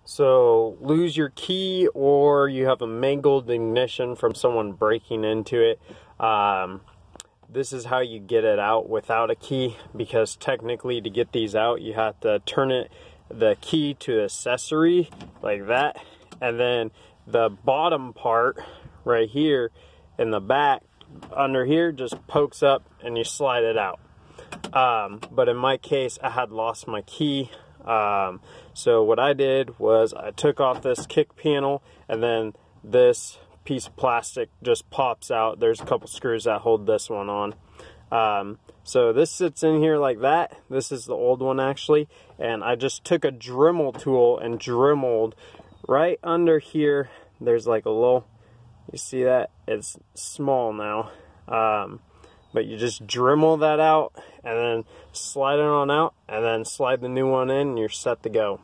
So lose your key, or you have a mangled ignition from someone breaking into it. This is how you get it out without a key, because technically to get these out you have to turn the key to accessory like that, and then the bottom part right here in the back under here just pokes up and you slide it out. But in my case I had lost my key. So what I did was I took off this kick panel, and then this piece of plastic just pops out. There's a couple screws that hold this one on. So this sits in here like that. This is the old one actually, and I just took a Dremel tool and dremeled right under here. There's like a little, you see that? It's small now. But you just Dremel that out and then slide it on out, and then slide the new one in, and you're set to go.